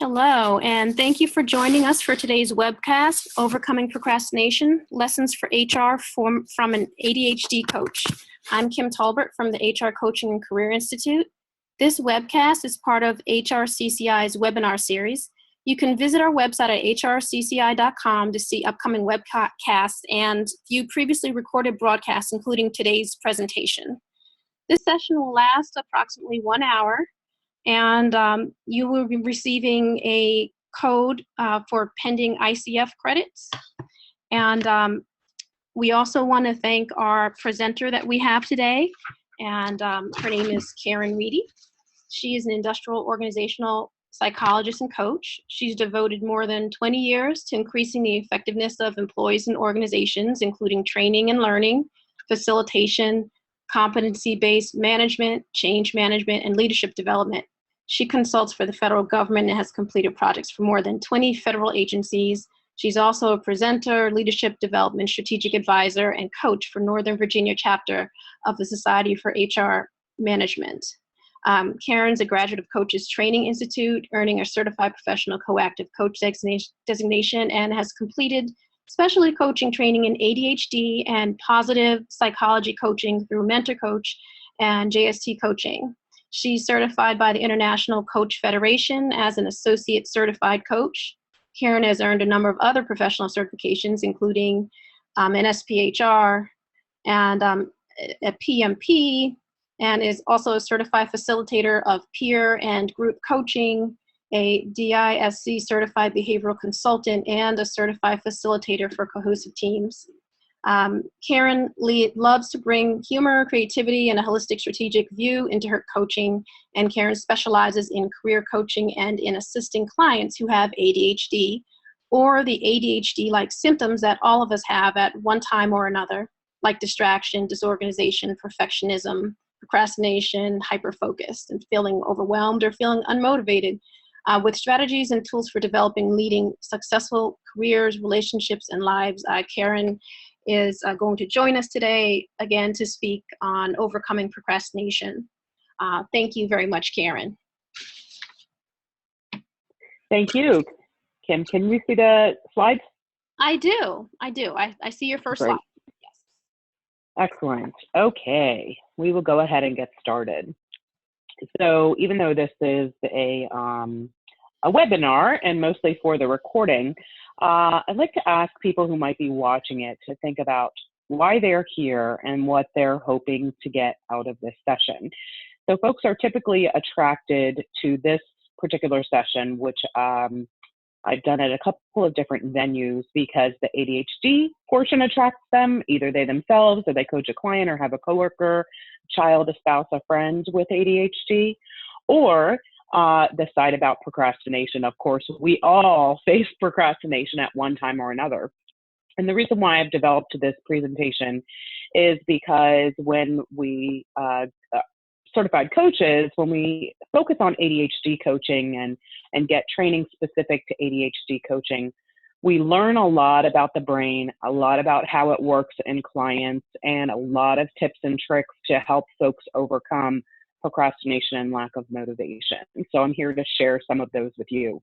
Hello, and thank you for joining us for today's webcast, Overcoming Procrastination, Lessons for HR from an ADHD Coach. I'm Kim Talbert from the HR Coaching and Career Institute. This webcast is part of HRCCI's webinar series. You can visit our website at hrcci.com to see upcoming webcasts and view previously recorded broadcasts, including today's presentation. This session will last approximately 1 hour. And you will be receiving a code for pending ICF credits. And we also want to thank our presenter that we have today. And her name is Karen Reedy. She is an industrial organizational psychologist and coach. She's devoted more than 20 years to increasing the effectiveness of employees and organizations, including training and learning, facilitation, competency-based management, change management, and leadership development. She consults for the federal government and has completed projects for more than 20 federal agencies. She's also a presenter, leadership development, strategic advisor, and coach for Northern Virginia chapter of the Society for HR Management. Karen's a graduate of Coaches Training Institute, earning a certified professional coactive coach designation, and has completed specialty coaching training in ADHD and positive psychology coaching through Mentor Coach and JST Coaching. She's certified by the International Coach Federation as an associate certified coach. Karen has earned a number of other professional certifications, including an SPHR and a PMP, and is also a certified facilitator of peer and group coaching, a DISC certified behavioral consultant, and a certified facilitator for cohesive teams. Karen loves to bring humor, creativity, and a holistic strategic view into her coaching, and Karen specializes in career coaching and in assisting clients who have ADHD or the ADHD-like symptoms that all of us have at one time or another, like distraction, disorganization, perfectionism, procrastination, hyperfocus, and feeling overwhelmed or feeling unmotivated, with strategies and tools for developing, leading successful careers, relationships, and lives. Karen is going to join us today again to speak on overcoming procrastination. Thank you very much, Karen. Thank you. Kim, can you see the slides? I do. I see your first slide. Yes. Excellent. Okay, we will go ahead and get started. So even though this is a webinar and mostly for the recording, I'd like to ask people who might be watching it to think about why they're here and what they're hoping to get out of this session. So folks are typically attracted to this particular session, which I've done at a couple of different venues because the ADHD portion attracts them. Either they themselves or they coach a client or have a coworker, child, a spouse, a friend with ADHD, or the side about procrastination. Of course, we all face procrastination at one time or another. And the reason why I've developed this presentation is because when we certified coaches, when we focus on ADHD coaching and get training specific to ADHD coaching, we learn a lot about the brain, a lot about how it works in clients, and a lot of tips and tricks to help folks overcome procrastination and lack of motivation. So I'm here to share some of those with you.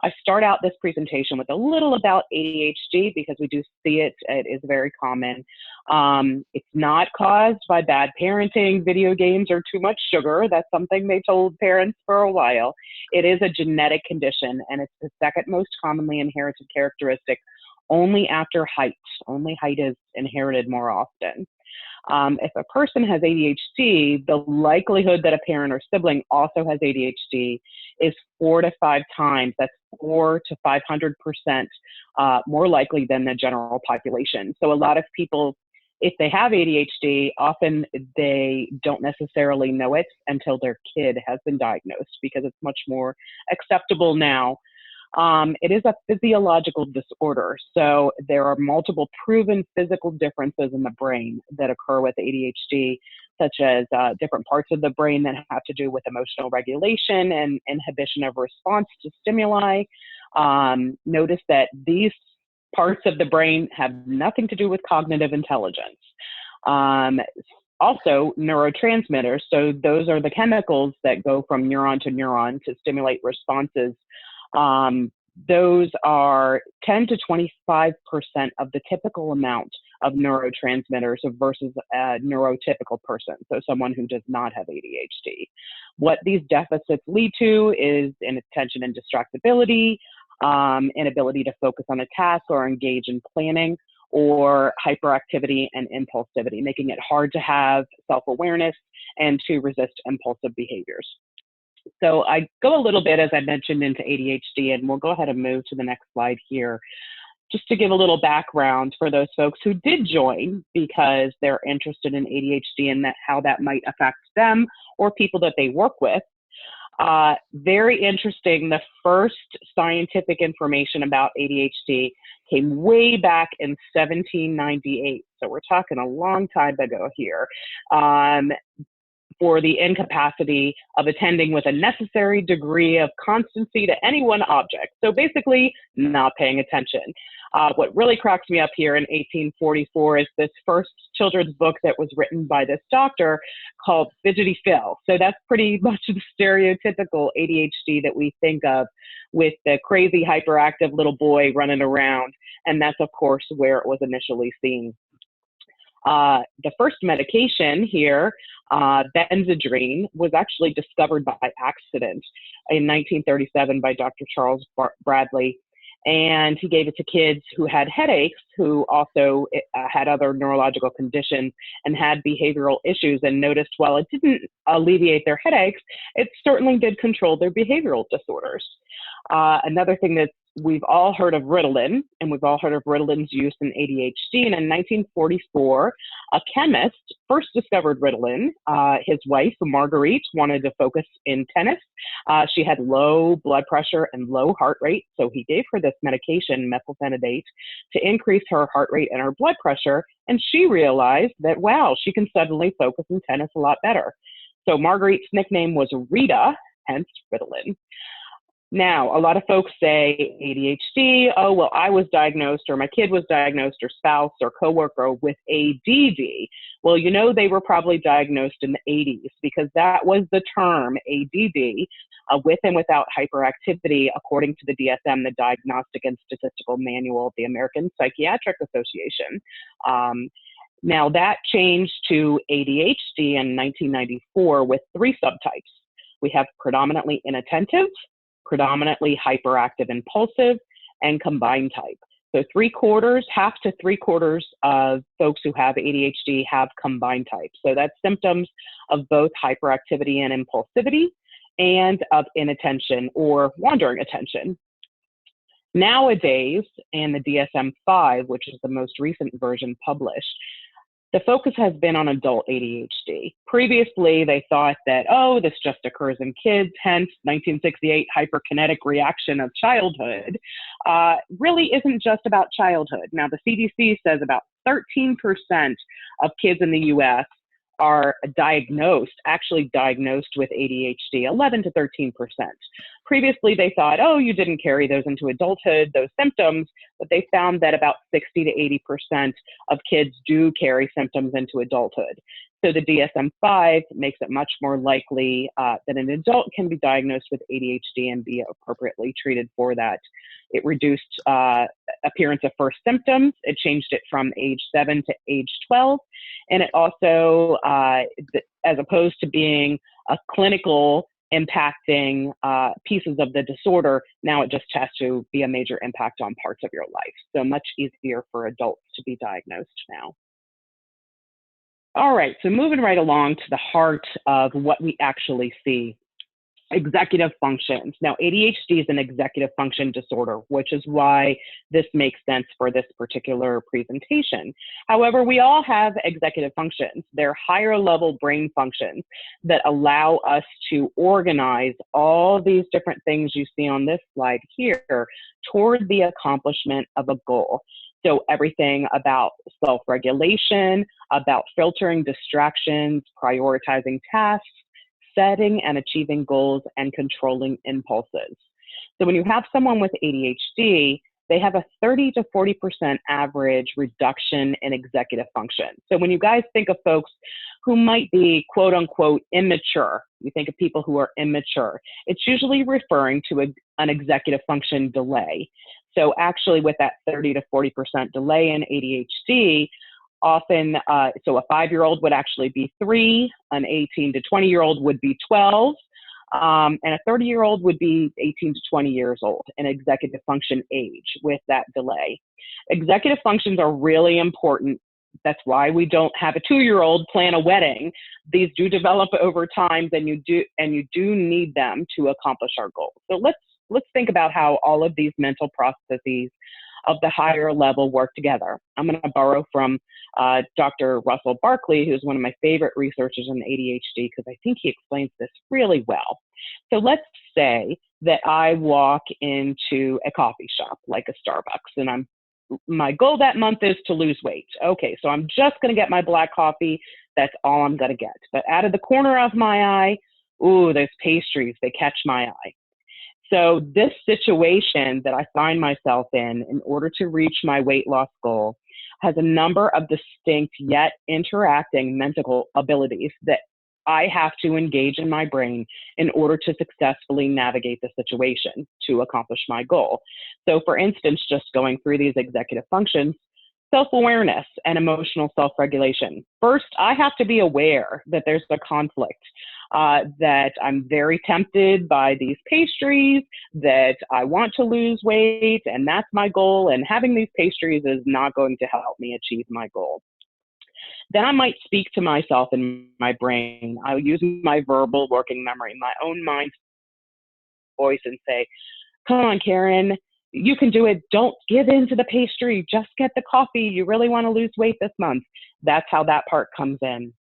I start out this presentation with a little about ADHD because we do see it. It is very common. It's not caused by bad parenting, video games, or too much sugar. That's something they told parents for a while. It is a genetic condition, and it's the second most commonly inherited characteristic, only after height. Only height is inherited more often. If a person has ADHD, the likelihood that a parent or sibling also has ADHD is 4 to 5 times. That's 400 to 500% more likely than the general population. So a lot of people, if they have ADHD, often they don't necessarily know it until their kid has been diagnosed because it's much more acceptable now. It is a physiological disorder, so there are multiple proven physical differences in the brain that occur with ADHD, such as different parts of the brain that have to do with emotional regulation and inhibition of response to stimuli. Notice that these parts of the brain have nothing to do with cognitive intelligence. Also, neurotransmitters, so those are the chemicals that go from neuron to neuron to stimulate responses Those are 10 to 25% of the typical amount of neurotransmitters versus a neurotypical person, so someone who does not have ADHD. What these deficits lead to is inattention and distractibility, inability to focus on a task or engage in planning, or hyperactivity and impulsivity, making it hard to have self-awareness and to resist impulsive behaviors. So I go a little bit, as I mentioned, into ADHD, and we'll go ahead and move to the next slide here, just to give a little background for those folks who did join because they're interested in ADHD and how that might affect them or people that they work with. Very interesting, the first scientific information about ADHD came way back in 1798. So we're talking a long time ago here. For the incapacity of attending with a necessary degree of constancy to any one object. So basically, not paying attention. What really cracks me up here in 1844 is this first children's book that was written by this doctor called Fidgety Phil. So that's pretty much the stereotypical ADHD that we think of, with the crazy hyperactive little boy running around. And that's, of course, where it was initially seen. The first medication here, Benzedrine, was actually discovered by accident in 1937 by Dr. Charles Bradley. And he gave it to kids who had headaches, who also had other neurological conditions and had behavioral issues, and noticed while it didn't alleviate their headaches, it certainly did control their behavioral disorders. Another thing that we've all heard of Ritalin, and we've all heard of Ritalin's use in ADHD. And in 1944, a chemist first discovered Ritalin. His wife, Marguerite, wanted to focus in tennis. She had low blood pressure and low heart rate, so he gave her this medication, methylphenidate, to increase her heart rate and her blood pressure. And she realized that, wow, she can suddenly focus in tennis a lot better. So Marguerite's nickname was Rita, hence Ritalin. Now, a lot of folks say ADHD, oh, well, I was diagnosed, or my kid was diagnosed, or spouse or coworker with ADD. Well, you know, they were probably diagnosed in the 80s, because that was the term ADD, with and without hyperactivity, according to the DSM, the Diagnostic and Statistical Manual of the American Psychiatric Association. Now, that changed to ADHD in 1994 with 3 subtypes. We have predominantly inattentive, predominantly hyperactive impulsive, and combined type. So half to three quarters of folks who have ADHD have combined type. So that's symptoms of both hyperactivity and impulsivity, and of inattention or wandering attention. Nowadays, in the DSM-5, which is the most recent version published, the focus has been on adult ADHD. Previously, they thought that, oh, this just occurs in kids, hence 1968 hyperkinetic reaction of childhood, really isn't just about childhood. Now, the CDC says about 13% of kids in the US are actually diagnosed with ADHD, 11 to 13%. Previously, they thought, oh, you didn't carry those into adulthood, those symptoms, but they found that about 60 to 80% of kids do carry symptoms into adulthood. So the DSM-5 makes it much more likely that an adult can be diagnosed with ADHD and be appropriately treated for that. It reduced appearance of first symptoms. It changed it from age 7 to age 12. And it also, as opposed to being a clinical impacting pieces of the disorder, now it just has to be a major impact on parts of your life. So much easier for adults to be diagnosed now. All right, so moving right along to the heart of what we actually see. Executive functions. Now, ADHD is an executive function disorder, which is why this makes sense for this particular presentation. However, we all have executive functions. They're higher level brain functions that allow us to organize all these different things you see on this slide here toward the accomplishment of a goal. So everything about self-regulation, about filtering distractions, prioritizing tasks, setting and achieving goals, and controlling impulses. So when you have someone with ADHD, they have a 30 to 40% average reduction in executive function. So when you guys think of folks who might be quote unquote immature. You think of people who are immature. It's usually referring to an executive function delay. So actually with that 30 to 40% delay in ADHD, often, so a 5-year-old would actually be 3, an 18 to 20-year-old would be 12, and a 30-year-old would be 18 to 20 years old in executive function age with that delay. Executive functions are really important. That's why we don't have a 2-year-old plan a wedding. These do develop over time, and you do need them to accomplish our goals. So let's think about how all of these mental processes of the higher level work together. I'm going to borrow from Dr. Russell Barkley, who's one of my favorite researchers in ADHD, because I think he explains this really well. So let's say that I walk into a coffee shop like a Starbucks, and my goal that month is to lose weight. Okay, so I'm just going to get my black coffee. That's all I'm going to get. But out of the corner of my eye, ooh, those pastries, they catch my eye. So this situation that I find myself in order to reach my weight loss goal, has a number of distinct yet interacting mental abilities that I have to engage in my brain in order to successfully navigate the situation to accomplish my goal. So for instance, just going through these executive functions, self-awareness and emotional self-regulation. First, I have to be aware that there's a conflict, that I'm very tempted by these pastries, that I want to lose weight, and that's my goal, and having these pastries is not going to help me achieve my goal. Then I might speak to myself in my brain. I'll use my verbal working memory, my own mind's voice, and say, come on, Karen, you can do it. Don't give in to the pastry. Just get the coffee. You really want to lose weight this month. That's how that part comes in.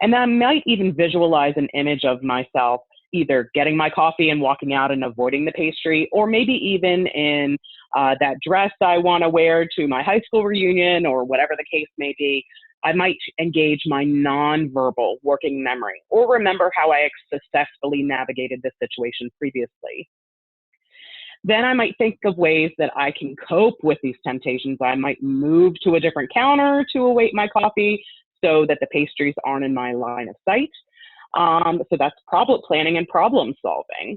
And then I might even visualize an image of myself either getting my coffee and walking out and avoiding the pastry, or maybe even in that dress I want to wear to my high school reunion or whatever the case may be. I might engage my nonverbal working memory or remember how I successfully navigated this situation previously. Then I might think of ways that I can cope with these temptations. I might move to a different counter to await my coffee so that the pastries aren't in my line of sight. So that's problem planning and problem solving.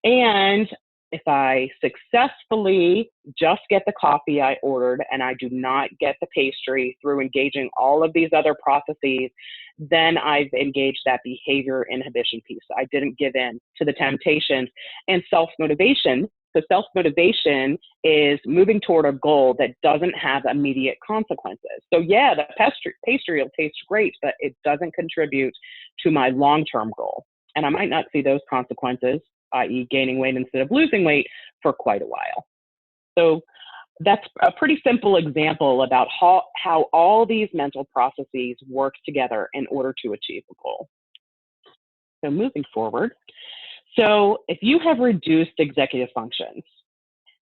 And if I successfully just get the coffee I ordered and I do not get the pastry through engaging all of these other processes, then I've engaged that behavior inhibition piece. I didn't give in to the temptations. And self-motivation. So self-motivation is moving toward a goal that doesn't have immediate consequences. So yeah, the pastry will taste great, but it doesn't contribute to my long-term goal. And I might not see those consequences, i.e. gaining weight instead of losing weight, for quite a while. So that's a pretty simple example about how all these mental processes work together in order to achieve a goal. So moving forward. So if you have reduced executive functions,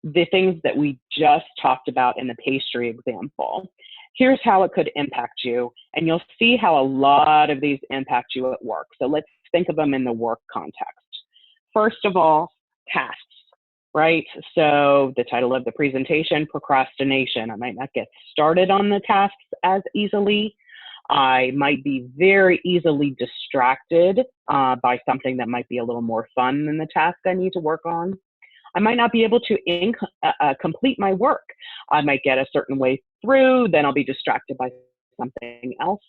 the things that we just talked about in the pastry example, here's how it could impact you. And you'll see how a lot of these impact you at work. So let's think of them in the work context. First of all, tasks, right? So the title of the presentation, procrastination. I might not get started on the tasks as easily. I might be very easily distracted by something that might be a little more fun than the task I need to work on. I might not be able to complete my work. I might get a certain way through, then I'll be distracted by something else.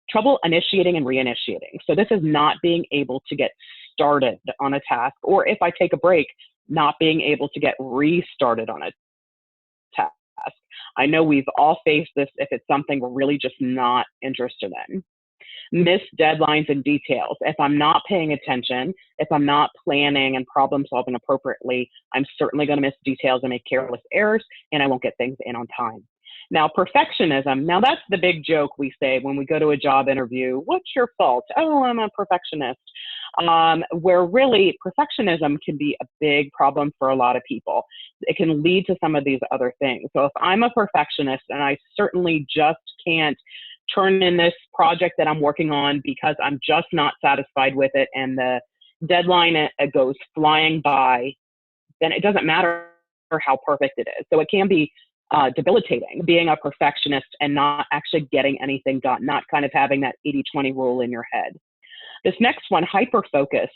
Trouble initiating and reinitiating. So this is not being able to get started on a task, or if I take a break, not being able to get restarted on a task. I know we've all faced this if it's something we're really just not interested in. Missed deadlines and details. If I'm not paying attention, if I'm not planning and problem solving appropriately, I'm certainly going to miss details and make careless errors, and I won't get things in on time. Now, perfectionism. Now, that's the big joke we say when we go to a job interview. What's your fault? Oh, I'm a perfectionist. Where really perfectionism can be a big problem for a lot of people. It can lead to some of these other things. So if I'm a perfectionist and I certainly just can't turn in this project that I'm working on because I'm just not satisfied with it and the deadline it goes flying by, then it doesn't matter how perfect it is. So it can be debilitating, being a perfectionist and not actually getting anything done, not kind of having that 80-20 rule in your head. This next one, hyper-focus.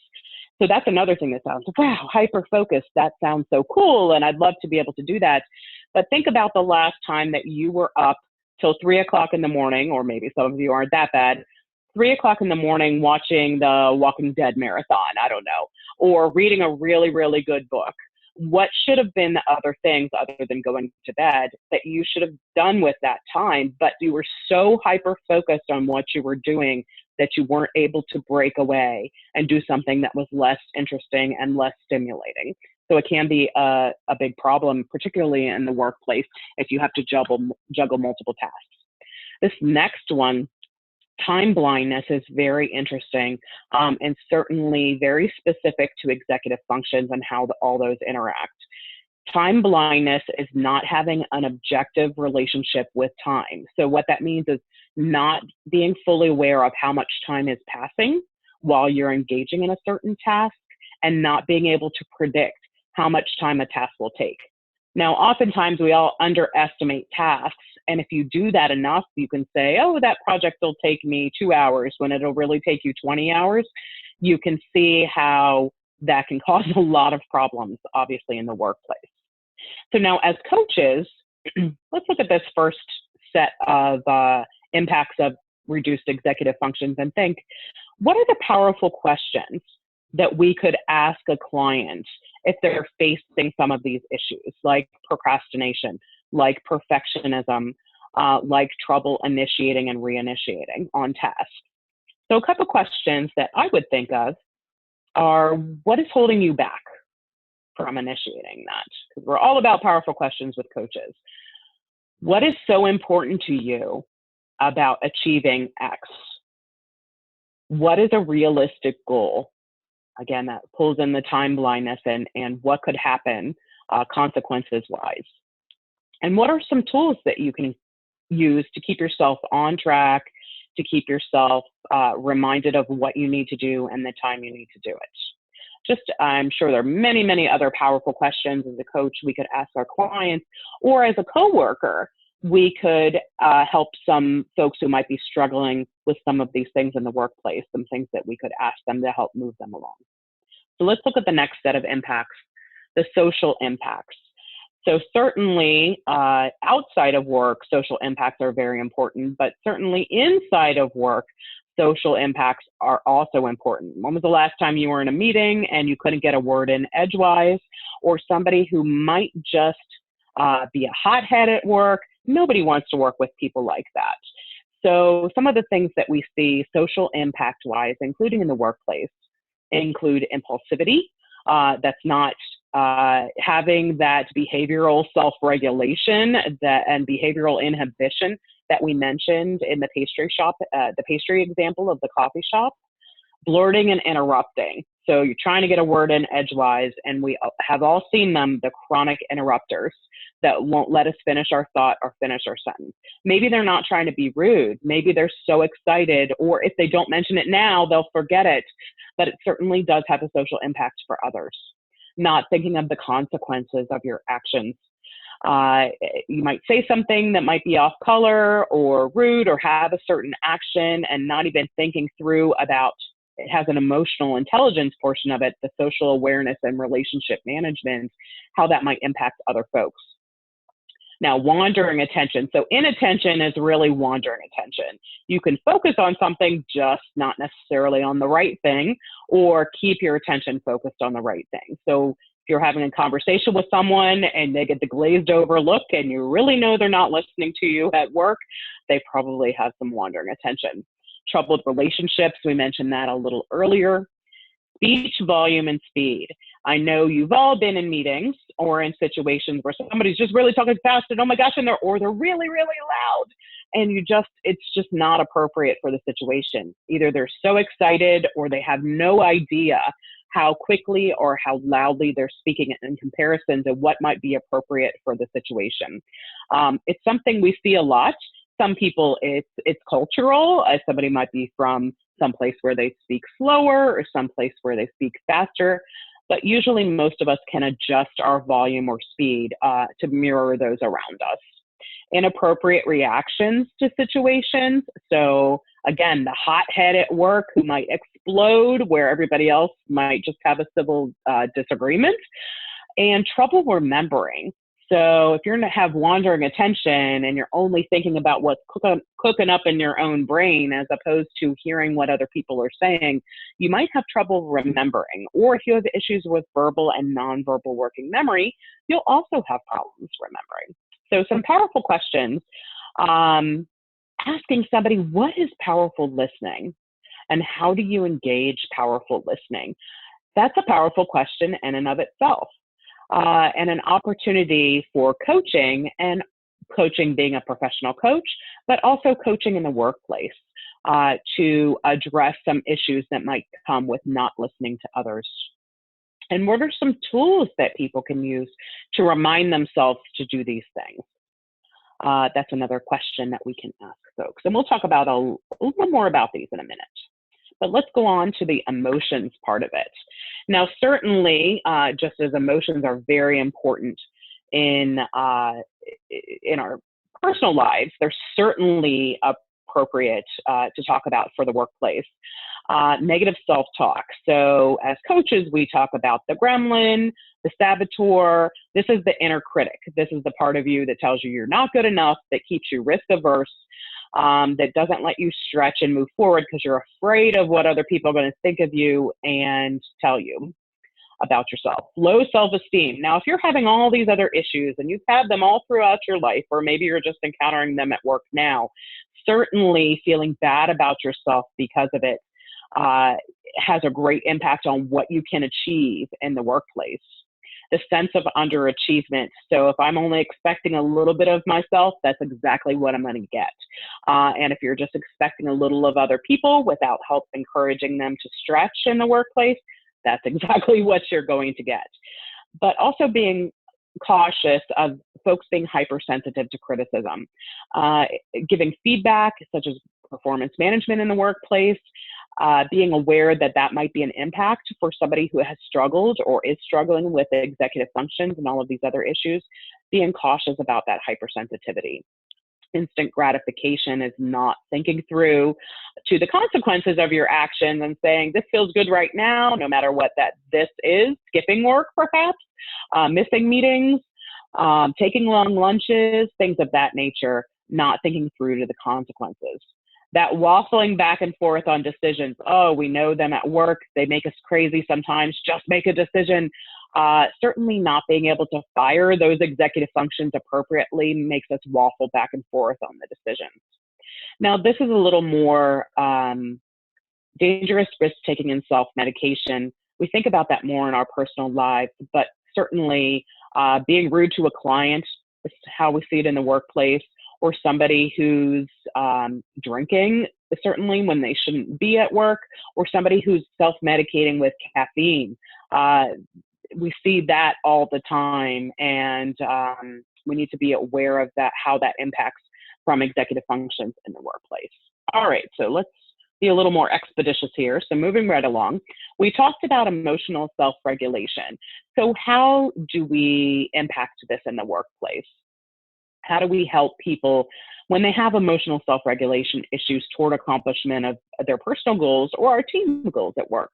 So that's another thing that sounds, wow, hyper-focus, that sounds so cool, and I'd love to be able to do that. But think about the last time that you were up till 3 o'clock in the morning, or maybe some of you aren't that bad, 3 o'clock in the morning watching the Walking Dead marathon, I don't know, or reading a really, really good book. What should have been the other things other than going to bed that you should have done with that time, but you were so hyper-focused on what you were doing that you weren't able to break away and do something that was less interesting and less stimulating. So it can be a big problem, particularly in the workplace, if you have to juggle multiple tasks. This next one, time blindness, is very interesting and certainly very specific to executive functions and how all those interact. Time blindness is not having an objective relationship with time. So what that means is not being fully aware of how much time is passing while you're engaging in a certain task, and not being able to predict how much time a task will take. Now, oftentimes we all underestimate tasks, and if you do that enough, you can say, oh, that project will take me 2 hours when it'll really take you 20 hours. You can see how that can cause a lot of problems, obviously, in the workplace. So now, as coaches, let's look at this first set of impacts of reduced executive functions and think, what are the powerful questions that we could ask a client if they're facing some of these issues, like procrastination, like perfectionism, like trouble initiating and reinitiating on tasks? So a couple questions that I would think of are, what is holding you back from initiating that? Because we're all about powerful questions with coaches. What is so important to you about achieving X? What is a realistic goal? Again, that pulls in the time blindness and what could happen consequences-wise. And what are some tools that you can use to keep yourself on track, to keep yourself reminded of what you need to do and the time you need to do it? I'm sure there are many, many other powerful questions as a coach we could ask our clients, or as a coworker, we could help some folks who might be struggling with some of these things in the workplace, some things that we could ask them to help move them along. So let's look at the next set of impacts, the social impacts. So certainly outside of work, social impacts are very important, but certainly inside of work, social impacts are also important. When was the last time you were in a meeting and you couldn't get a word in edgewise, or somebody who might just be a hothead at work? Nobody wants to work with people like that. So some of the things that we see social impact-wise, including in the workplace, include impulsivity. That's not having that behavioral self-regulation and behavioral inhibition that we mentioned in the pastry shop, the pastry example of the coffee shop. Blurting and interrupting. So you're trying to get a word in edgewise, and we have all seen them, the chronic interrupters that won't let us finish our thought or finish our sentence. Maybe they're not trying to be rude. Maybe they're so excited, or if they don't mention it now, they'll forget it. But it certainly does have a social impact for others. Not thinking of the consequences of your actions. You might say something that might be off color or rude, or have a certain action and not even thinking through about it. Has an emotional intelligence portion of it, the social awareness and relationship management, how that might impact other folks. Now, wandering attention. So inattention is really wandering attention. You can focus on something, just not necessarily on the right thing, or keep your attention focused on the right thing. So if you're having a conversation with someone and they get the glazed over look and you really know they're not listening to you at work, they probably have some wandering attention. Troubled relationships, we mentioned that a little earlier. Speech volume and speed. I know you've all been in meetings or in situations where somebody's just really talking fast and oh my gosh, and they're really, really loud. And it's just not appropriate for the situation. Either they're so excited or they have no idea how quickly or how loudly they're speaking in comparison to what might be appropriate for the situation. It's something we see a lot. Some people, it's cultural. Somebody might be from someplace where they speak slower or someplace where they speak faster. but usually most of us can adjust our volume or speed to mirror those around us. Inappropriate reactions to situations. So again, the hothead at work who might explode where everybody else might just have a civil disagreement, and trouble remembering. So if you're going to have wandering attention and you're only thinking about what's cooking up in your own brain as opposed to hearing what other people are saying, you might have trouble remembering. Or if you have issues with verbal and nonverbal working memory, you'll also have problems remembering. So some powerful questions. Asking somebody, what is powerful listening? And how do you engage powerful listening? That's a powerful question in and of itself. And an opportunity for coaching, and coaching being a professional coach, but also coaching in the workplace to address some issues that might come with not listening to others. And what are some tools that people can use to remind themselves to do these things? That's another question that we can ask folks. And we'll talk about a little more about these in a minute. But let's go on to the emotions part of it. Now, certainly, just as emotions are very important in our personal lives, they're certainly appropriate to talk about for the workplace. Negative self-talk. So as coaches, we talk about the gremlin, the saboteur. This is the inner critic. This is the part of you that tells you you're not good enough, that keeps you risk averse, that doesn't let you stretch and move forward because you're afraid of what other people are going to think of you and tell you about yourself. Low self-esteem. Now, if you're having all these other issues and you've had them all throughout your life, or maybe you're just encountering them at work now, certainly feeling bad about yourself because of it has a great impact on what you can achieve in the workplace. The sense of underachievement. So if I'm only expecting a little bit of myself, that's exactly what I'm going to get. And if you're just expecting a little of other people without help encouraging them to stretch in the workplace, that's exactly what you're going to get. But also being cautious of folks being hypersensitive to criticism, giving feedback such as performance management in the workplace, being aware that that might be an impact for somebody who has struggled or is struggling with executive functions and all of these other issues, being cautious about that hypersensitivity. Instant gratification is not thinking through to the consequences of your actions and saying, this feels good right now, no matter what this is, skipping work perhaps, missing meetings, taking long lunches, things of that nature, not thinking through to the consequences. That waffling back and forth on decisions. Oh, we know them at work. They make us crazy sometimes. Just make a decision. Certainly not being able to fire those executive functions appropriately makes us waffle back and forth on the decisions. Now, this is a little more dangerous risk-taking and self-medication. We think about that more in our personal lives, but certainly being rude to a client, this is how we see it in the workplace, or somebody who's drinking, certainly when they shouldn't be at work, or somebody who's self-medicating with caffeine. We see that all the time, and we need to be aware of that, how that impacts from executive functions in the workplace. All right, so let's be a little more expeditious here. So moving right along, we talked about emotional self-regulation. So how do we impact this in the workplace? How do we help people when they have emotional self-regulation issues toward accomplishment of their personal goals or our team goals at work?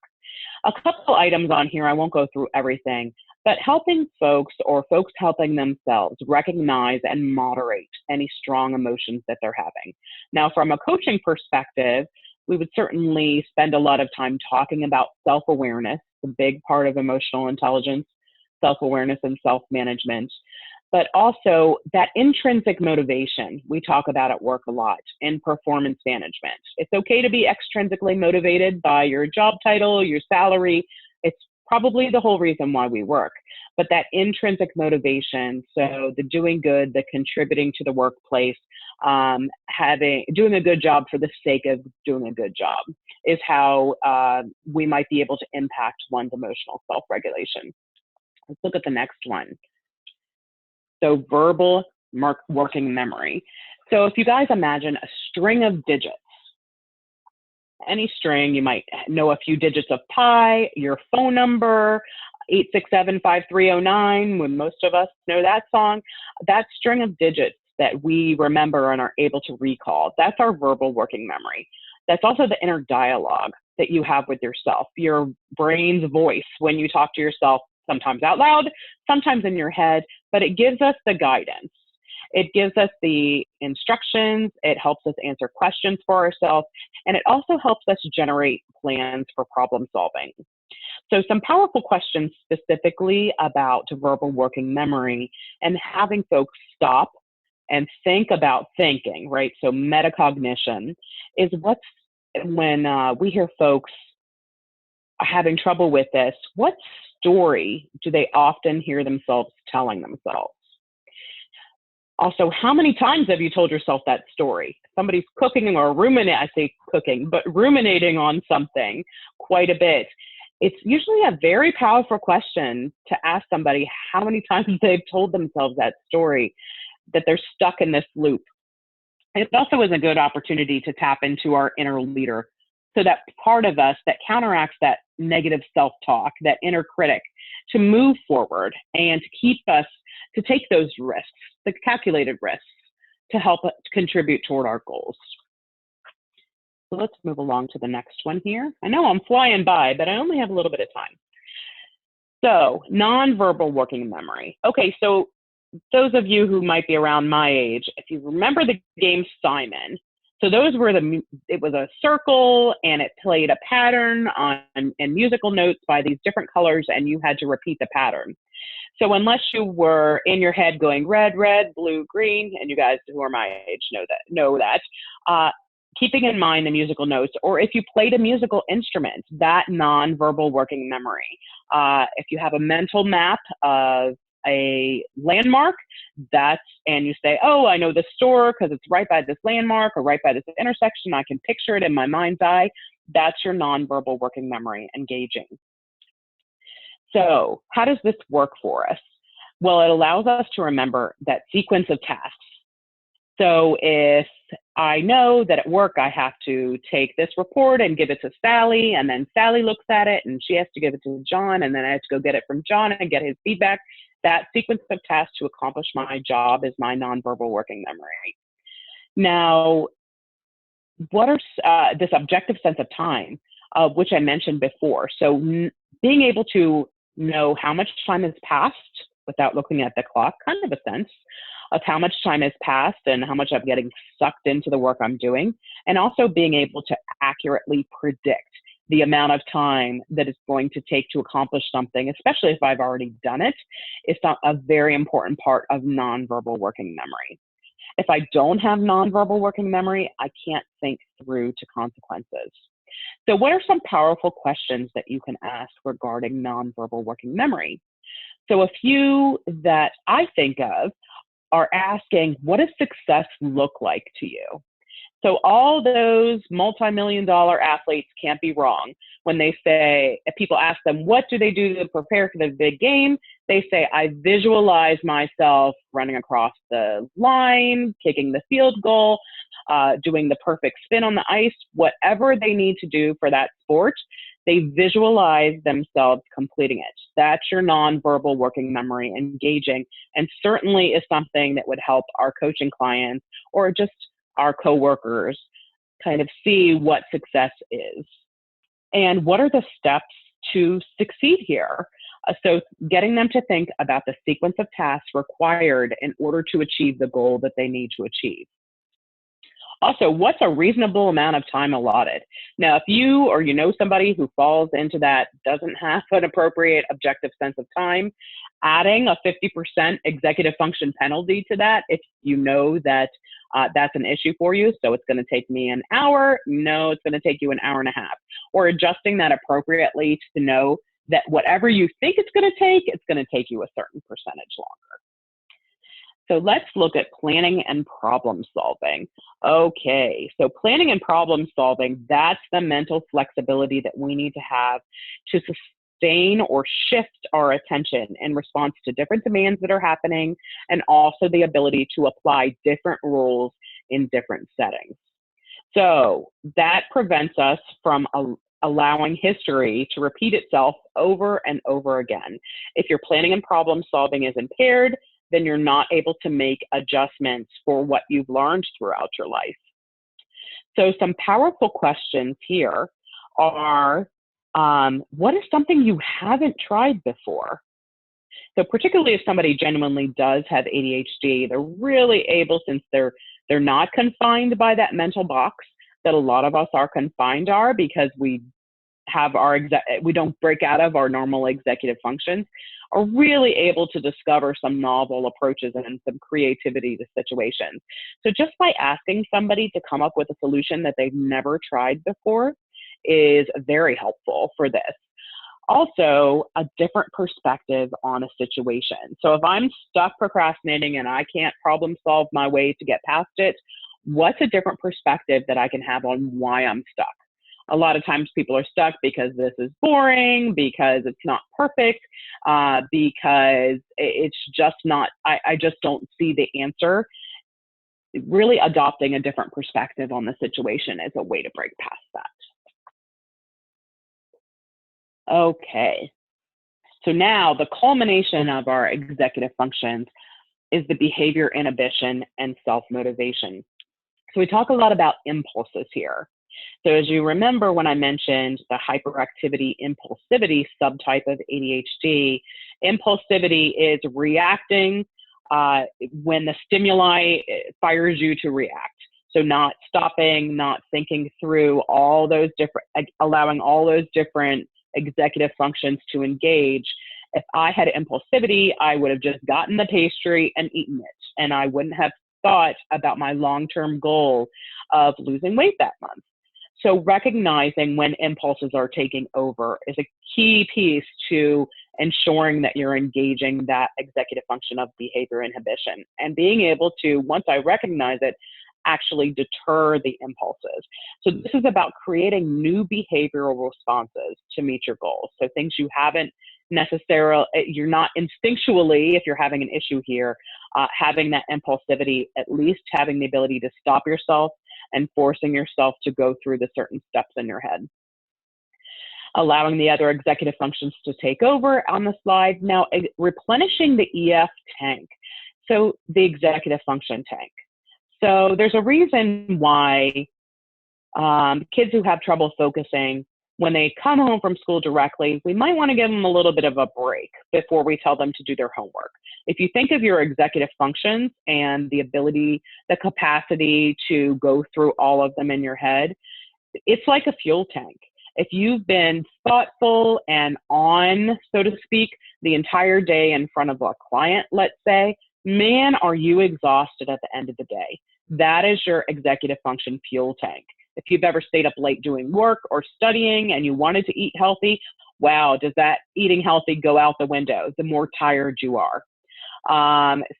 A couple items on here, I won't go through everything, but helping folks or folks helping themselves recognize and moderate any strong emotions that they're having. Now, from a coaching perspective, we would certainly spend a lot of time talking about self-awareness, a big part of emotional intelligence, self-awareness and self-management. But also that intrinsic motivation we talk about at work a lot in performance management. It's okay to be extrinsically motivated by your job title, your salary. It's probably the whole reason why we work. But that intrinsic motivation, so the doing good, the contributing to the workplace, doing a good job for the sake of doing a good job is how we might be able to impact one's emotional self-regulation. Let's look at the next one. So verbal working memory. So if you guys imagine a string of digits, any string, you might know a few digits of pi, your phone number, 8675309, when most of us know that song, that string of digits that we remember and are able to recall, that's our verbal working memory. That's also the inner dialogue that you have with yourself, your brain's voice when you talk to yourself, sometimes out loud, sometimes in your head, but it gives us the guidance. It gives us the instructions, it helps us answer questions for ourselves, and it also helps us generate plans for problem solving. So some powerful questions specifically about verbal working memory and having folks stop and think about thinking, right? So metacognition is when we hear folks having trouble with this, what story do they often hear themselves telling themselves? Also, how many times have you told yourself that story? Somebody's cooking or ruminating, I say cooking, but ruminating on something quite a bit. It's usually a very powerful question to ask somebody how many times they've told themselves that story, that they're stuck in this loop. It also is a good opportunity to tap into our inner leader. So that part of us that counteracts that negative self-talk, that inner critic, to move forward and to keep us, to take those risks, the calculated risks, to help us contribute toward our goals. So let's move along to the next one here. I know I'm flying by, but I only have a little bit of time. So nonverbal working memory. Okay, so those of you who might be around my age, if you remember the game Simon, so those were it was a circle and it played a pattern and musical notes by these different colors, and you had to repeat the pattern. So unless you were in your head going red, red, blue, green, and you guys who are my age know that, keeping in mind the musical notes, or if you played a musical instrument, that nonverbal working memory. If you have a mental map of a landmark, and you say, oh, I know this store because it's right by this landmark or right by this intersection, I can picture it in my mind's eye, that's your nonverbal working memory engaging. So how does this work for us? Well, it allows us to remember that sequence of tasks. So if I know that at work I have to take this report and give it to Sally, and then Sally looks at it and she has to give it to John, and then I have to go get it from John and get his feedback, that sequence of tasks to accomplish my job is my nonverbal working memory. Now, what are this objective sense of time, which I mentioned before. So being able to know how much time has passed without looking at the clock, kind of a sense of how much time has passed and how much I'm getting sucked into the work I'm doing, and also being able to accurately predict the amount of time that it's going to take to accomplish something, especially if I've already done it, is a very important part of nonverbal working memory. If I don't have nonverbal working memory, I can't think through to consequences. So what are some powerful questions that you can ask regarding nonverbal working memory? So a few that I think of are asking, what does success look like to you? So all those multi-million-dollar athletes can't be wrong when they say, if people ask them, what do they do to prepare for the big game? They say, I visualize myself running across the line, kicking the field goal, doing the perfect spin on the ice, whatever they need to do for that sport, they visualize themselves completing it. That's your nonverbal working memory engaging, and certainly is something that would help our coaching clients or just our coworkers kind of see what success is. And what are the steps to succeed here? So getting them to think about the sequence of tasks required in order to achieve the goal that they need to achieve. Also, what's a reasonable amount of time allotted? Now, if you or you know somebody who falls into that, doesn't have an appropriate objective sense of time, adding a 50% executive function penalty to that, if you know that that's an issue for you, so it's going to take me an hour, no, it's going to take you an hour and a half, or adjusting that appropriately to know that whatever you think it's going to take you a certain percentage longer. So let's look at planning and problem solving. Okay, so planning and problem solving, that's the mental flexibility that we need to have to sustain or shift our attention in response to different demands that are happening, and also the ability to apply different rules in different settings. So that prevents us from allowing history to repeat itself over and over again. If your planning and problem solving is impaired, then you're not able to make adjustments for what you've learned throughout your life. So some powerful questions here are, what is something you haven't tried before? So particularly if somebody genuinely does have ADHD, they're really able, since they're not confined by that mental box that a lot of us are confined are, because we don't break out of our normal executive functions, are really able to discover some novel approaches and some creativity to situations. So just by asking somebody to come up with a solution that they've never tried before is very helpful for this. Also, a different perspective on a situation. So if I'm stuck procrastinating and I can't problem solve my way to get past it, what's a different perspective that I can have on why I'm stuck? A lot of times people are stuck because this is boring, because it's not perfect, because it's just not, I just don't see the answer. Really adopting a different perspective on the situation is a way to break past that. Okay, so now the culmination of our executive functions is the behavior inhibition and self-motivation. So we talk a lot about impulses here. So as you remember when I mentioned the hyperactivity impulsivity subtype of ADHD, impulsivity is reacting when the stimuli fires you to react. So not stopping, not thinking through all those different, allowing all those different executive functions to engage. If I had impulsivity, I would have just gotten the pastry and eaten it, and I wouldn't have thought about my long-term goal of losing weight that month. So recognizing when impulses are taking over is a key piece to ensuring that you're engaging that executive function of behavior inhibition, and being able to, once I recognize it, actually deter the impulses. So this is about creating new behavioral responses to meet your goals. So things you haven't necessarily, you're not instinctually, if you're having an issue here, having that impulsivity, at least having the ability to stop yourself and forcing yourself to go through the certain steps in your head. Allowing the other executive functions to take over on the slide. Now, replenishing the EF tank. So the executive function tank. So there's a reason why kids who have trouble focusing, when they come home from school directly, we might want to give them a little bit of a break before we tell them to do their homework. If you think of your executive functions and the ability, the capacity to go through all of them in your head, it's like a fuel tank. If you've been thoughtful and on, so to speak, the entire day in front of a client, let's say, man, are you exhausted at the end of the day. That is your executive function fuel tank. If you've ever stayed up late doing work or studying and you wanted to eat healthy, wow, does that eating healthy go out the window the more tired you are?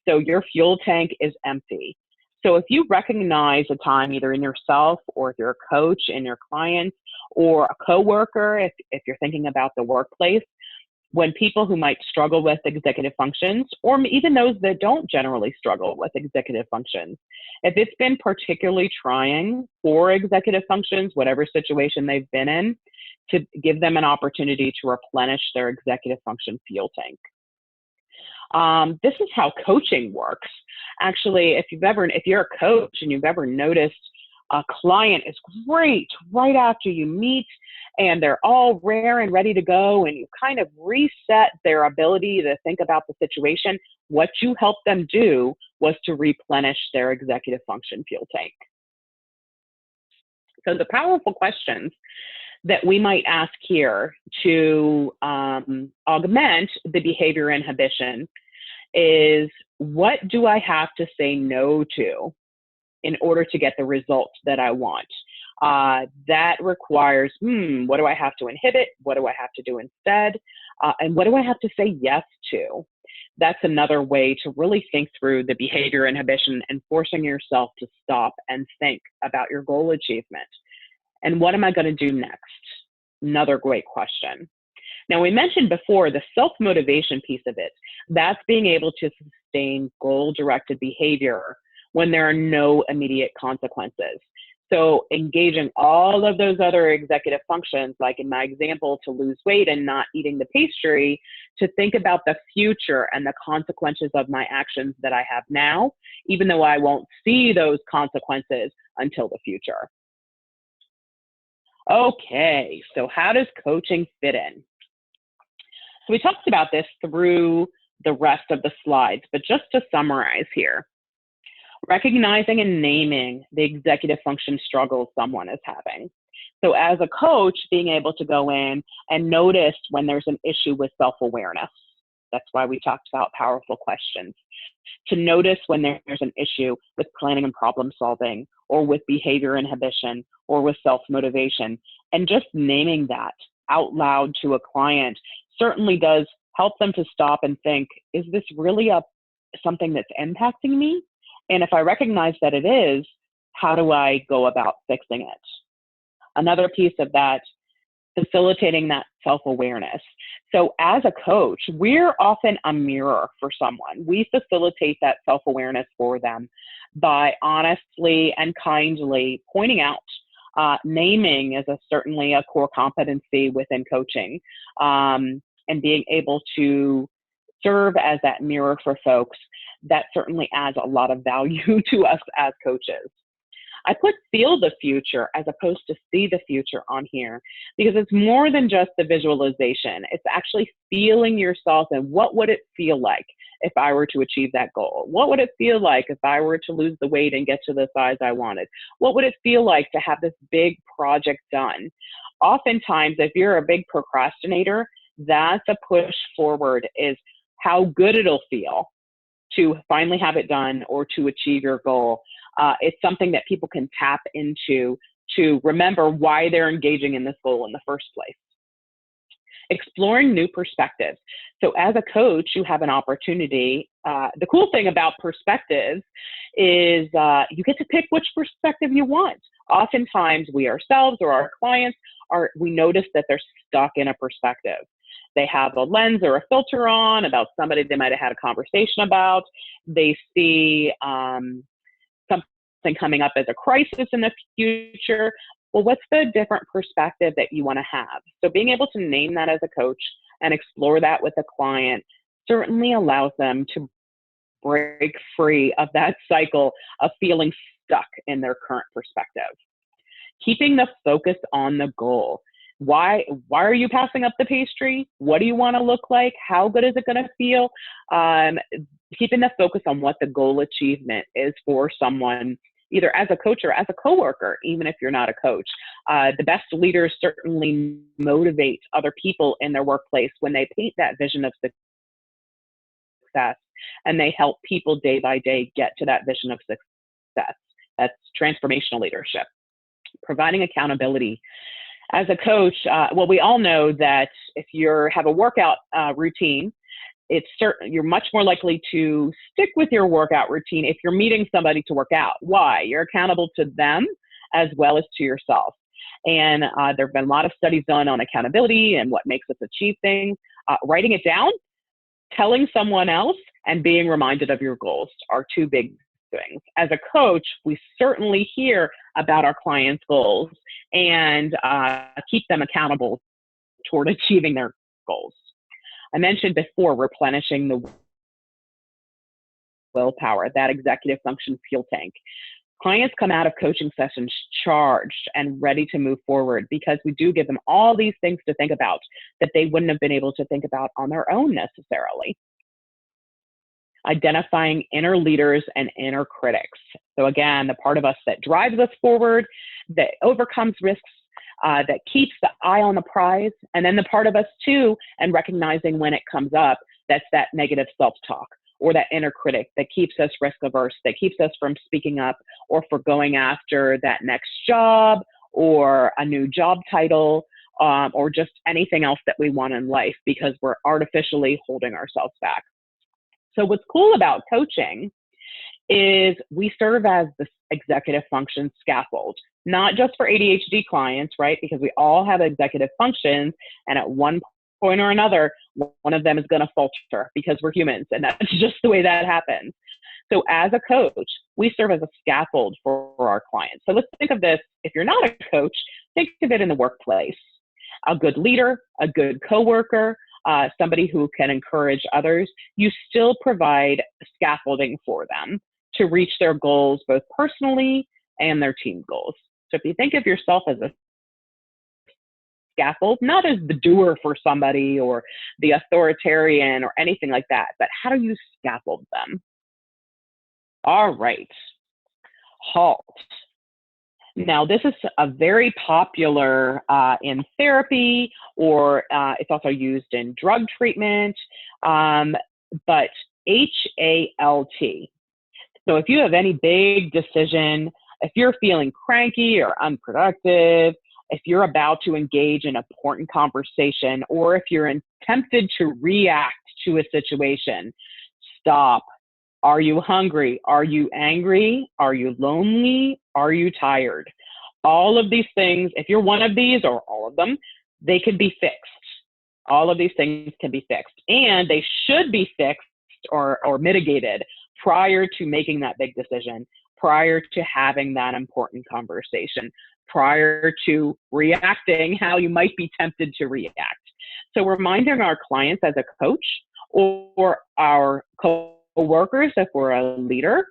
So your fuel tank is empty. So if you recognize a time either in yourself or if you're a coach in your clients or a coworker, if you're thinking about the workplace, when people who might struggle with executive functions, or even those that don't generally struggle with executive functions, if it's been particularly trying for executive functions, whatever situation they've been in, to give them an opportunity to replenish their executive function fuel tank. This is how coaching works. Actually, if you're a coach and you've ever noticed a client is great right after you meet and they're all rare and ready to go, and you kind of reset their ability to think about the situation, what you helped them do was to replenish their executive function fuel tank. So the powerful questions that we might ask here to augment the behavior inhibition is, what do I have to say no to in order to get the results that I want? That requires, what do I have to inhibit? What do I have to do instead? And what do I have to say yes to? That's another way to really think through the behavior inhibition and forcing yourself to stop and think about your goal achievement. And what am I going to do next? Another great question. Now, we mentioned before the self-motivation piece of it. That's being able to sustain goal-directed behavior when there are no immediate consequences. So engaging all of those other executive functions, like in my example, to lose weight and not eating the pastry, to think about the future and the consequences of my actions that I have now, even though I won't see those consequences until the future. Okay, so how does coaching fit in? So we talked about this through the rest of the slides, but just to summarize here, recognizing and naming the executive function struggles someone is having. So as a coach, being able to go in and notice when there's an issue with self-awareness. That's why we talked about powerful questions. To notice when there's an issue with planning and problem solving, or with behavior inhibition, or with self-motivation. And just naming that out loud to a client certainly does help them to stop and think, is this really something that's impacting me? And if I recognize that it is, how do I go about fixing it? Another piece of that, facilitating that self-awareness. So as a coach, we're often a mirror for someone. We facilitate that self-awareness for them by honestly and kindly pointing out, naming is certainly a core competency within coaching, and being able to serve as that mirror for folks. That certainly adds a lot of value to us as coaches. I put feel the future as opposed to see the future on here, because it's more than just the visualization. It's actually feeling yourself and what would it feel like if I were to achieve that goal? What would it feel like if I were to lose the weight and get to the size I wanted? What would it feel like to have this big project done? Oftentimes, if you're a big procrastinator, that's a push forward, is how good it'll feel to finally have it done or to achieve your goal. It's something that people can tap into to remember why they're engaging in this goal in the first place. Exploring new perspectives. So as a coach, you have an opportunity. The cool thing about perspectives is you get to pick which perspective you want. Oftentimes we ourselves or our clients we notice that they're stuck in a perspective. They have a lens or a filter on about somebody they might have had a conversation about. They see something coming up as a crisis in the future. Well, what's the different perspective that you want to have? So being able to name that as a coach and explore that with a client certainly allows them to break free of that cycle of feeling stuck in their current perspective. Keeping the focus on the goal. Why are you passing up the pastry? What do you want to look like? How good is it going to feel? Keeping the focus on what the goal achievement is for someone, either as a coach or as a coworker, even if you're not a coach. The best leaders certainly motivate other people in their workplace when they paint that vision of success, and they help people day by day get to that vision of success. That's transformational leadership. Providing accountability. As a coach, well, we all know that if you have a workout routine, you're much more likely to stick with your workout routine if you're meeting somebody to work out. Why? You're accountable to them as well as to yourself. And there have been a lot of studies done on accountability and what makes us achieve things. Writing it down, telling someone else, and being reminded of your goals are two big things. As a coach, we certainly hear about our clients' goals and keep them accountable toward achieving their goals. I mentioned before replenishing the willpower, that executive function fuel tank. Clients come out of coaching sessions charged and ready to move forward because we do give them all these things to think about that they wouldn't have been able to think about on their own necessarily. Identifying inner leaders and inner critics. So again, the part of us that drives us forward, that overcomes risks, that keeps the eye on the prize, and then the part of us too, and recognizing when it comes up, that's that negative self-talk or that inner critic that keeps us risk averse, that keeps us from speaking up or for going after that next job or a new job title, or just anything else that we want in life because we're artificially holding ourselves back. So what's cool about coaching is we serve as this executive function scaffold, not just for ADHD clients, right? Because we all have executive functions, and at one point or another, one of them is going to falter because we're humans, and that's just the way that happens. So as a coach, we serve as a scaffold for our clients. So let's think of this. If you're not a coach, think of it in the workplace. A good leader, a good coworker, somebody who can encourage others, you still provide scaffolding for them to reach their goals, both personally and their team goals. So if you think of yourself as a scaffold, not as the doer for somebody or the authoritarian or anything like that, but how do you scaffold them? All right, HALT. Now, this is a very popular in therapy, or it's also used in drug treatment, but HALT. So if you have any big decision, if you're feeling cranky or unproductive, if you're about to engage in an important conversation, or if you're tempted to react to a situation, stop. Are you hungry? Are you angry? Are you lonely? Are you tired? All of these things, if you're one of these or all of them, they can be fixed. All of these things can be fixed, and they should be fixed or mitigated prior to making that big decision, prior to having that important conversation, prior to reacting how you might be tempted to react. So reminding our clients as a coach or our co-workers, if we're a leader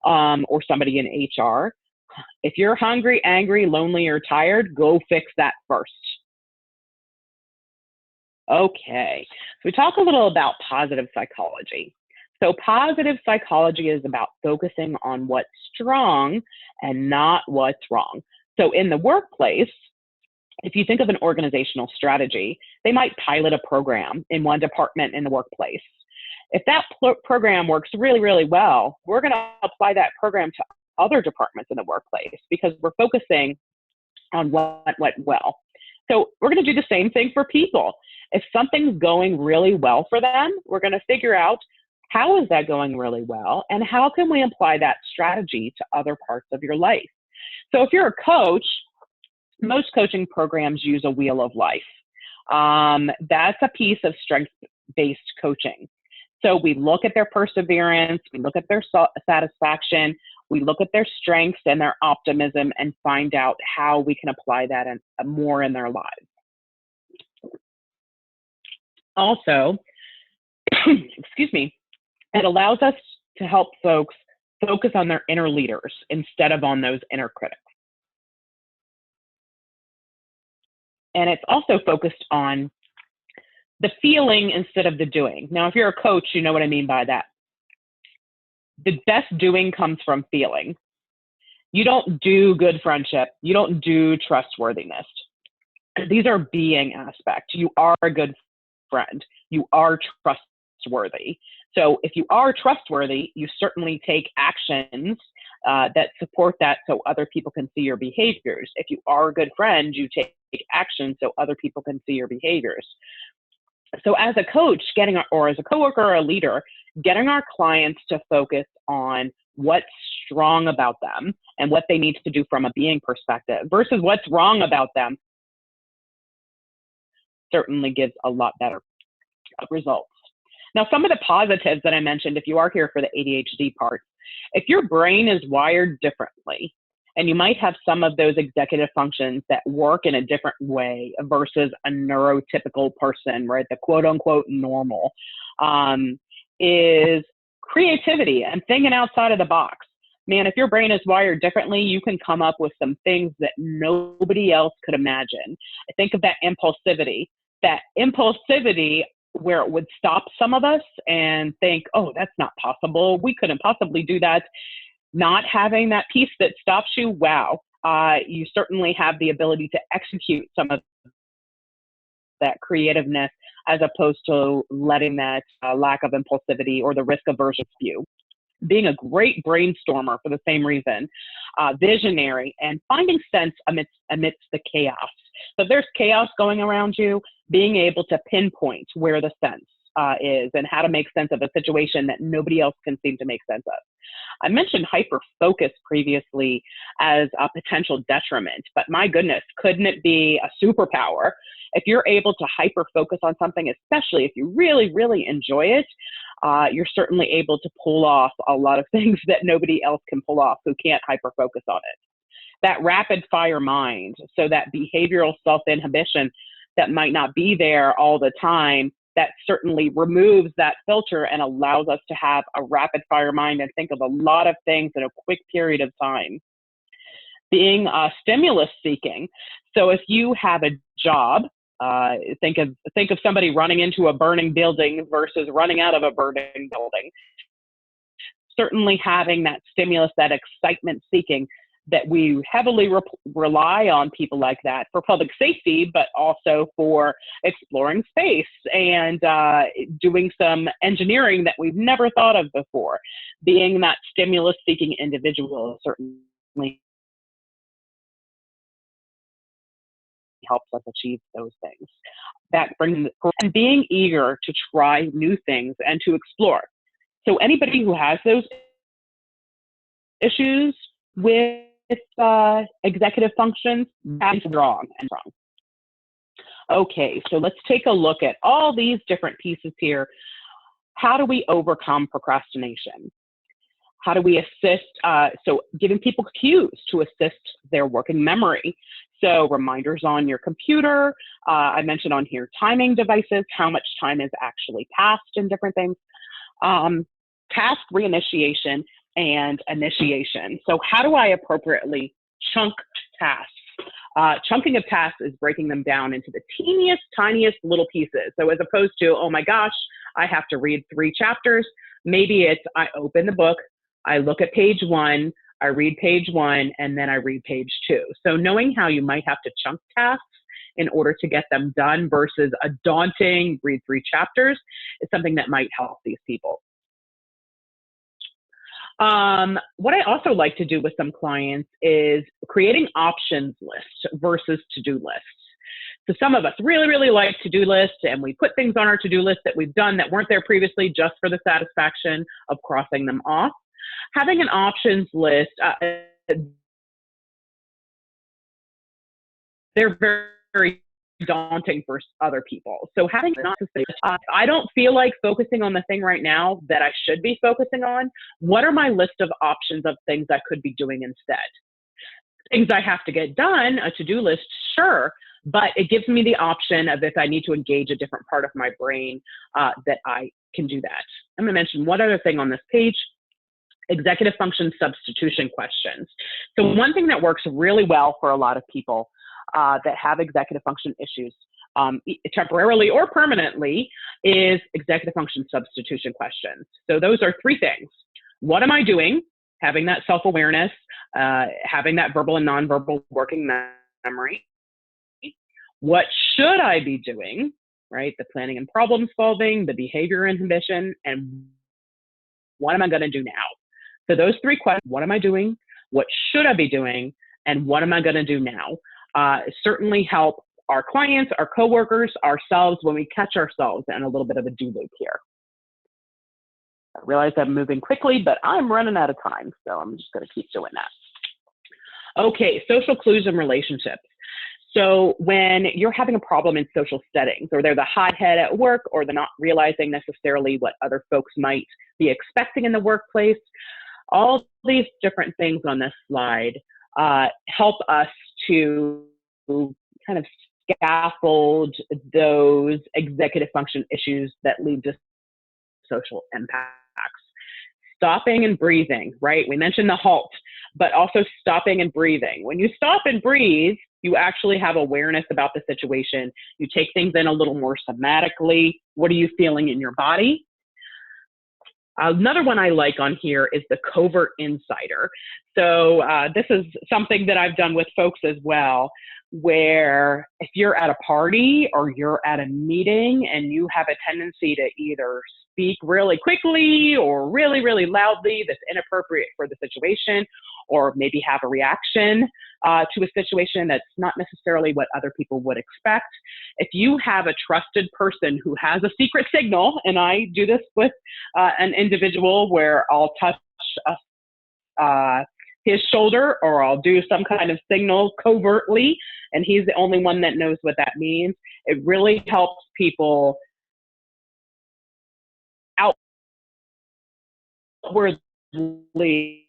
or somebody in HR, if you're hungry, angry, lonely, or tired, go fix that first. Okay, so we talk a little about positive psychology. So positive psychology is about focusing on what's strong and not what's wrong. So in the workplace, if you think of an organizational strategy, they might pilot a program in one department in the workplace. If that program works really, really well, we're going to apply that program to other departments in the workplace because we're focusing on what went well. So we're going to do the same thing for people. If something's going really well for them, we're going to figure out how is that going really well and how can we apply that strategy to other parts of your life. So if you're a coach, most coaching programs use a wheel of life. That's a piece of strength-based coaching. So we look at their perseverance, we look at their satisfaction, we look at their strengths and their optimism and find out how we can apply that more in their lives. Also, excuse me, it allows us to help folks focus on their inner leaders instead of on those inner critics. And it's also focused on the feeling instead of the doing. Now, if you're a coach, you know what I mean by that. The best doing comes from feeling. You don't do good friendship. You don't do trustworthiness. These are being aspects. You are a good friend. You are trustworthy. So if you are trustworthy, you certainly take actions that support that so other people can see your behaviors. If you are a good friend, you take action so other people can see your behaviors. So as a coach, or as a coworker or a leader, getting our clients to focus on what's strong about them and what they need to do from a being perspective versus what's wrong about them certainly gives a lot better results. Now, some of the positives that I mentioned, if you are here for the ADHD part, if your brain is wired differently, and you might have some of those executive functions that work in a different way versus a neurotypical person, right? The quote unquote normal, is creativity and thinking outside of the box. Man, if your brain is wired differently, you can come up with some things that nobody else could imagine. Think of that impulsivity where it would stop some of us and think, oh, that's not possible. We couldn't possibly do that. Not having that piece that stops you, wow, you certainly have the ability to execute some of that creativeness as opposed to letting that lack of impulsivity or the risk aversion spew. Being a great brainstormer for the same reason, visionary, and finding sense amidst the chaos. So if there's chaos going around you, being able to pinpoint where the sense is and how to make sense of a situation that nobody else can seem to make sense of. I mentioned hyper-focus previously as a potential detriment, but my goodness, couldn't it be a superpower? If you're able to hyper-focus on something, especially if you really, really enjoy it, you're certainly able to pull off a lot of things that nobody else can pull off who can't hyper-focus on it. That rapid fire mind, so that behavioral self-inhibition that might not be there all the time, that certainly removes that filter and allows us to have a rapid fire mind and think of a lot of things in a quick period of time. Being stimulus seeking. So if you have a job, think of somebody running into a burning building versus running out of a burning building. Certainly having that stimulus, that excitement seeking, that we heavily rely on people like that for public safety, but also for exploring space and doing some engineering that we've never thought of before. Being that stimulus-seeking individual certainly helps us achieve those things. That brings, and being eager to try new things and to explore. So anybody who has those issues with executive functions, that's wrong and wrong. Okay, so let's take a look at all these different pieces here. How do we overcome procrastination? How do we assist? So giving people cues to assist their working memory. So reminders on your computer. I mentioned on here timing devices, how much time has actually passed in different things. Task reinitiation and initiation. So how do I appropriately chunk tasks? Chunking of tasks is breaking them down into the teeniest, tiniest little pieces. So as opposed to, oh my gosh, I have to read 3 chapters, maybe it's I open the book, I look at page 1, I read page 1, and then I read page 2. So knowing how you might have to chunk tasks in order to get them done versus a daunting read 3 chapters is something that might help these people. What I also like to do with some clients is creating options lists versus to-do lists. So some of us really, really like to-do lists, and we put things on our to-do list that we've done that weren't there previously just for the satisfaction of crossing them off. Having an options list, they're very, very daunting for other people. So having not to say, I don't feel like focusing on the thing right now that I should be focusing on. What are my list of options of things I could be doing instead? Things I have to get done, a to-do list, sure, but it gives me the option of if I need to engage a different part of my brain that I can do that. I'm going to mention one other thing on this page. Executive function substitution questions. So one thing that works really well for a lot of people that have executive function issues, temporarily or permanently, is executive function substitution questions. So those are 3 things. What am I doing? Having that self-awareness, having that verbal and nonverbal working memory. What should I be doing? Right? The planning and problem solving, the behavior inhibition, and what am I going to do now? So those 3 questions: what am I doing? What should I be doing? And what am I going to do now? Certainly help our clients, our coworkers, ourselves when we catch ourselves in a little bit of a do loop here. I realize I'm moving quickly, but I'm running out of time, so I'm just going to keep doing that. Okay, social clues and relationships. So when you're having a problem in social settings, or they're the hothead at work, or they're not realizing necessarily what other folks might be expecting in the workplace, all these different things on this slide help us to kind of scaffold those executive function issues that lead to social impacts. Stopping and breathing, right? We mentioned the halt, but also stopping and breathing. When you stop and breathe, you actually have awareness about the situation. You take things in a little more somatically. What are you feeling in your body? Another one I like on here is the covert insider. So this is something that I've done with folks as well, where if you're at a party or you're at a meeting and you have a tendency to either speak really quickly or really, really loudly that's inappropriate for the situation, or maybe have a reaction to a situation that's not necessarily what other people would expect. If you have a trusted person who has a secret signal, and I do this with an individual where I'll touch his shoulder, or I'll do some kind of signal covertly, and he's the only one that knows what that means. It really helps people outwardly.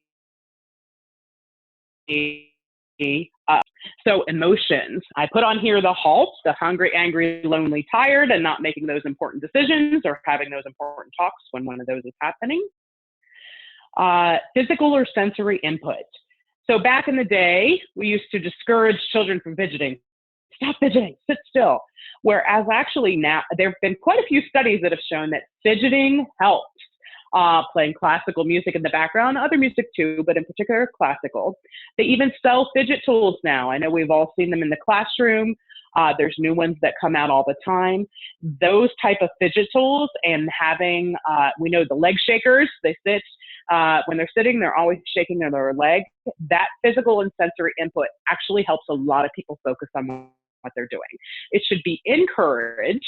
So emotions, I put on here the halt, the hungry, angry, lonely, tired, and not making those important decisions or having those important talks when one of those is happening. Physical or sensory input. So back in the day, we used to discourage children from fidgeting. Stop fidgeting, sit still. Whereas actually now, there have been quite a few studies that have shown that fidgeting helps. Playing classical music in the background, other music too, but in particular classical. They even sell fidget tools now. I know we've all seen them in the classroom. There's new ones that come out all the time. Those type of fidget tools and having, we know the leg shakers, they sit, when they're sitting, they're always shaking their leg. That physical and sensory input actually helps a lot of people focus on what they're doing. It should be encouraged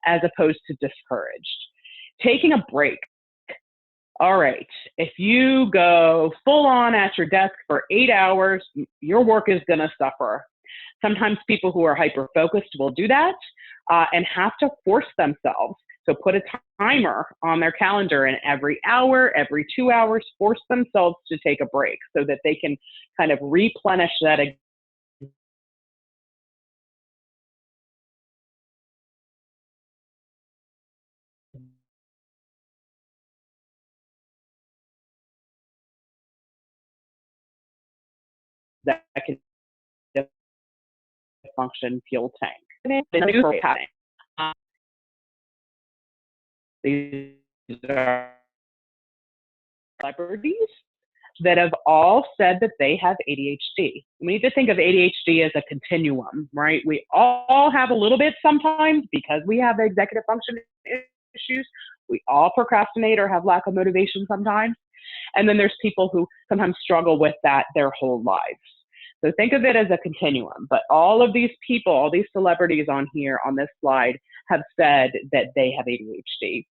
as opposed to discouraged. Taking a break. All right, if you go full on at your desk for 8 hours, your work is going to suffer. Sometimes people who are hyper-focused will do that and have to force themselves. So put a timer on their calendar, and every hour, every 2 hours, force themselves to take a break so that they can kind of replenish that executive function fuel tank. These are celebrities that have all said that they have ADHD. We need to think of ADHD as a continuum, right? We all have a little bit sometimes because we have executive function issues. We all procrastinate or have lack of motivation sometimes. And then there's people who sometimes struggle with that their whole lives. So think of it as a continuum. But all of these people, all these celebrities on here on this slide have said that they have ADHD.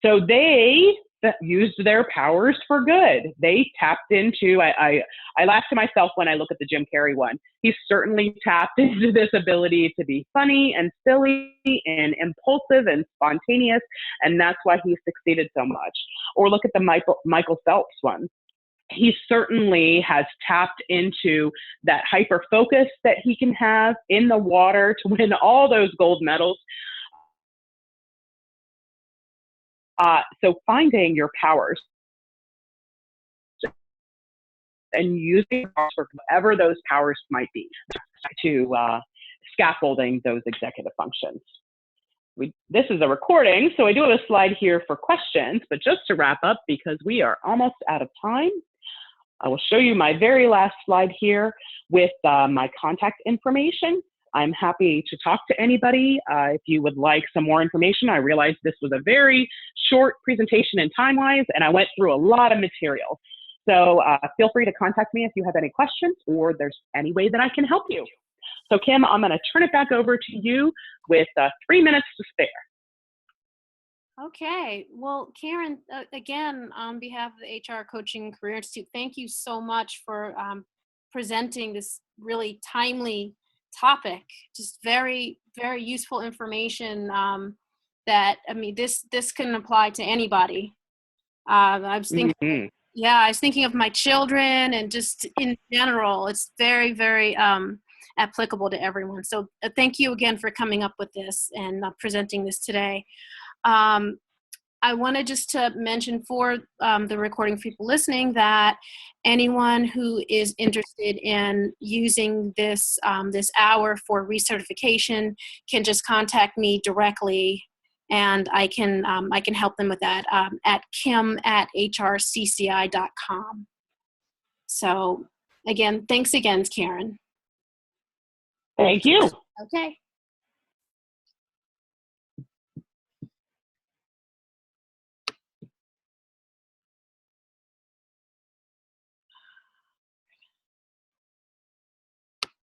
So they used their powers for good. They tapped into, I laugh to myself when I look at the Jim Carrey one. He certainly tapped into this ability to be funny and silly and impulsive and spontaneous, and that's why he succeeded so much. Or look at the Michael Phelps one. He certainly has tapped into that hyper focus that he can have in the water to win all those gold medals. So finding your powers and using for whatever those powers might be to scaffolding those executive functions. This is a recording, so I do have a slide here for questions, but just to wrap up, because we are almost out of time, I will show you my very last slide here with my contact information. I'm happy to talk to anybody if you would like some more information. I realized this was a very short presentation in time-wise, and I went through a lot of material. So feel free to contact me if you have any questions or there's any way that I can help you. So Kim, I'm going to turn it back over to you with 3 minutes to spare. Okay, well, Karen, again, on behalf of the HR Coaching and Career Institute, thank you so much for presenting this really timely topic. Just very, very useful information that, I mean, this can apply to anybody. I was thinking, yeah, I was thinking of my children and just in general, it's very, very applicable to everyone. So thank you again for coming up with this and presenting this today. I wanted just to mention for the recording for people listening that anyone who is interested in using this this hour for recertification can just contact me directly, and I can help them with that at kim@hrcci.com. So again, thanks again, Karen. Thank you. Okay.